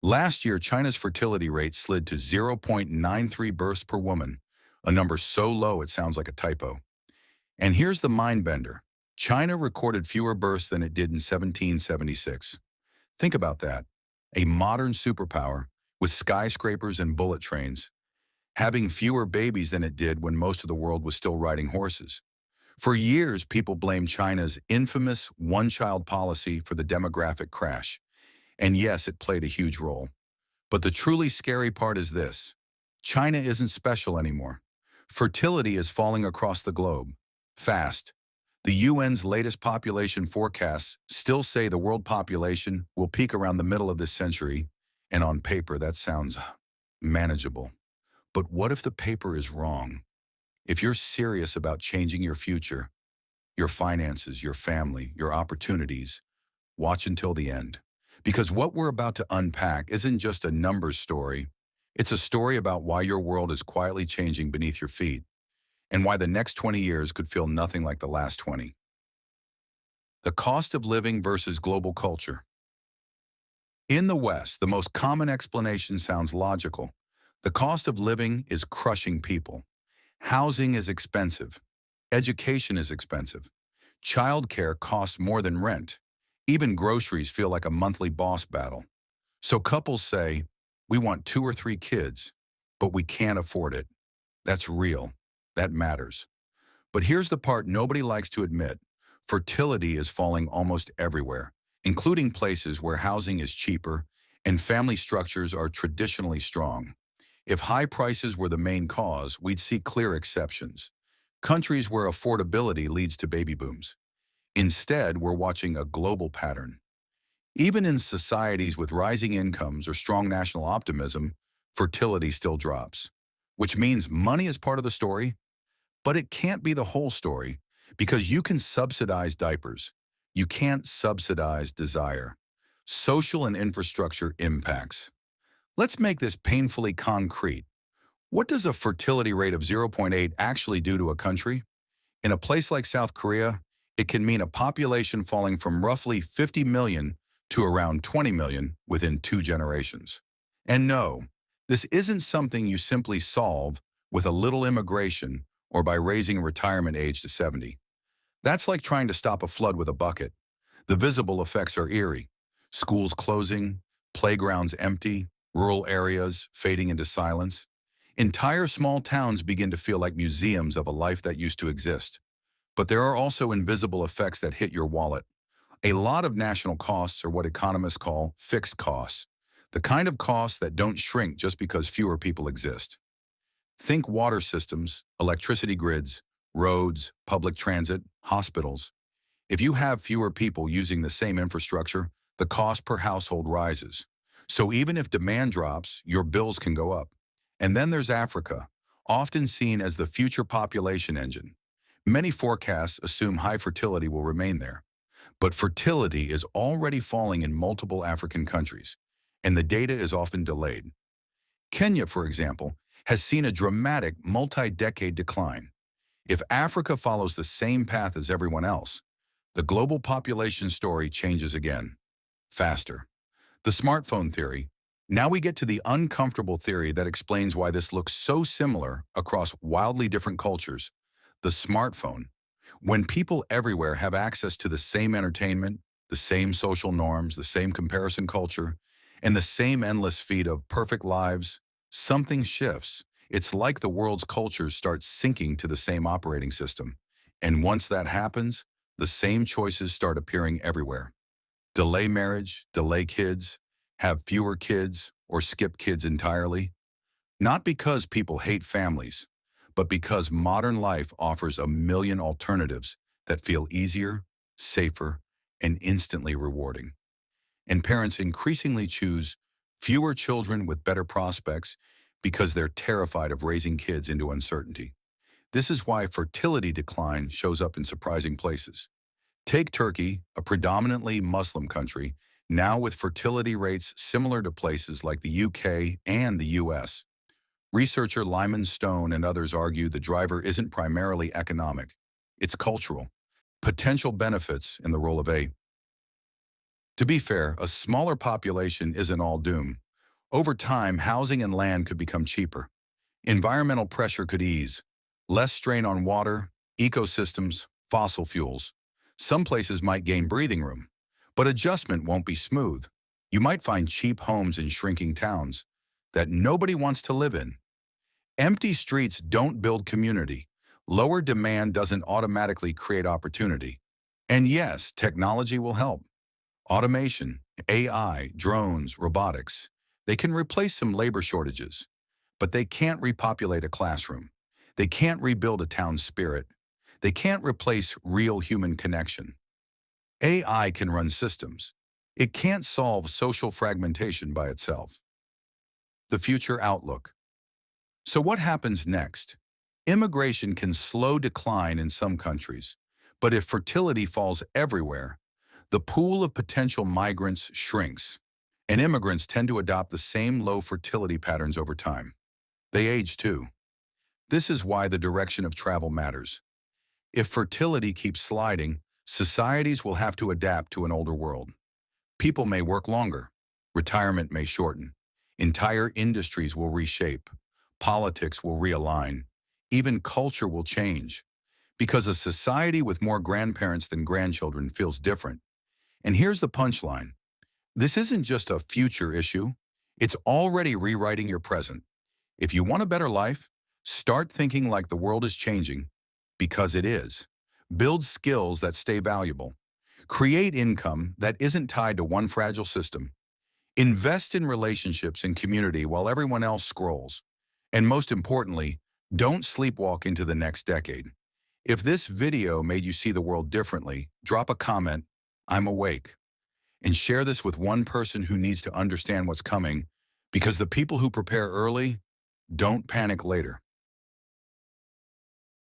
Last year, China's fertility rate slid to 0.93 births per woman, a number so low it sounds like a typo. And here's the mind bender. China recorded fewer births than it did in 1776. Think about that. A modern superpower with skyscrapers and bullet trains, having fewer babies than it did when most of the world was still riding horses. For years, people blamed China's infamous one-child policy for the demographic crash. And yes, it played a huge role. But the truly scary part is this. China isn't special anymore. Fertility is falling across the globe. Fast. The UN's latest population forecasts still say the world population will peak around the middle of this century, and on paper that sounds manageable. But what if the paper is wrong? If you're serious about changing your future, your finances, your family, your opportunities, watch until the end. Because what we're about to unpack isn't just a numbers story. It's a story about why your world is quietly changing beneath your feet and why the next 20 years could feel nothing like the last 20. The cost of living versus global culture. In the West, the most common explanation sounds logical. The cost of living is crushing people. Housing is expensive. Education is expensive. Childcare costs more than rent. Even groceries feel like a monthly boss battle. So couples say, we want 2 or 3 kids, but we can't afford it. That's real. That matters. But here's the part nobody likes to admit. Fertility is falling almost everywhere, including places where housing is cheaper and family structures are traditionally strong. If high prices were the main cause, we'd see clear exceptions. Countries where affordability leads to baby booms. Instead, we're watching a global pattern. Even in societies with rising incomes or strong national optimism, fertility still drops, which means money is part of the story, but it can't be the whole story because you can subsidize diapers. You can't subsidize desire. Social and infrastructure impacts. Let's make this painfully concrete. What does a fertility rate of 0.8 actually do to a country? In a place like South Korea, it can mean a population falling from roughly 50 million to around 20 million within 2 generations. And no, this isn't something you simply solve with a little immigration or by raising retirement age to 70. That's like trying to stop a flood with a bucket. The visible effects are eerie. Schools closing, playgrounds empty, rural areas fading into silence. Entire small towns begin to feel like museums of a life that used to exist. But there are also invisible effects that hit your wallet. A lot of national costs are what economists call fixed costs, the kind of costs that don't shrink just because fewer people exist. Think water systems, electricity grids, roads, public transit, hospitals. If you have fewer people using the same infrastructure, the cost per household rises. So even if demand drops, your bills can go up. And then there's Africa, often seen as the future population engine. Many forecasts assume high fertility will remain there. But fertility is already falling in multiple African countries, and the data is often delayed. Kenya, for example, has seen a dramatic multi-decade decline. If Africa follows the same path as everyone else, the global population story changes again, faster. The smartphone theory. Now we get to the uncomfortable theory that explains why this looks so similar across wildly different cultures. The smartphone. When people everywhere have access to the same entertainment, the same social norms, the same comparison culture, and the same endless feed of perfect lives, something shifts. It's like the world's cultures start syncing to the same operating system. And once that happens, the same choices start appearing everywhere. Delay marriage, delay kids, have fewer kids, or skip kids entirely. Not because people hate families, but because modern life offers a million alternatives that feel easier, safer, and instantly rewarding. And parents increasingly choose fewer children with better prospects because they're terrified of raising kids into uncertainty. This is why fertility decline shows up in surprising places. Take Turkey, a predominantly Muslim country, now with fertility rates similar to places like the UK and the US. Researcher Lyman Stone and others argue the driver isn't primarily economic, it's cultural. Potential benefits in the role of a. To be fair, a smaller population isn't all doom. Over time, housing and land could become cheaper. Environmental pressure could ease. Less strain on water, ecosystems, fossil fuels. Some places might gain breathing room, but adjustment won't be smooth. You might find cheap homes in shrinking towns that nobody wants to live in. Empty streets don't build community. Lower demand doesn't automatically create opportunity. And yes, technology will help. Automation, AI, drones, robotics, they can replace some labor shortages, but they can't repopulate a classroom. They can't rebuild a town's spirit. They can't replace real human connection. AI can run systems. It can't solve social fragmentation by itself. The future outlook. So what happens next? Immigration can slow decline in some countries, but if fertility falls everywhere, the pool of potential migrants shrinks, and immigrants tend to adopt the same low fertility patterns over time. They age too. This is why the direction of travel matters. If fertility keeps sliding, societies will have to adapt to an older world. People may work longer. Retirement may shorten. Entire industries will reshape. Politics will realign. Even culture will change. Because a society with more grandparents than grandchildren feels different. And here's the punchline. This isn't just a future issue. It's already rewriting your present. If you want a better life, start thinking like the world is changing, because it is. Build skills that stay valuable. Create income that isn't tied to one fragile system. Invest in relationships and community while everyone else scrolls. And most importantly, don't sleepwalk into the next decade. If this video made you see the world differently, drop a comment, "I'm awake," and share this with one person who needs to understand what's coming, because the people who prepare early don't panic later.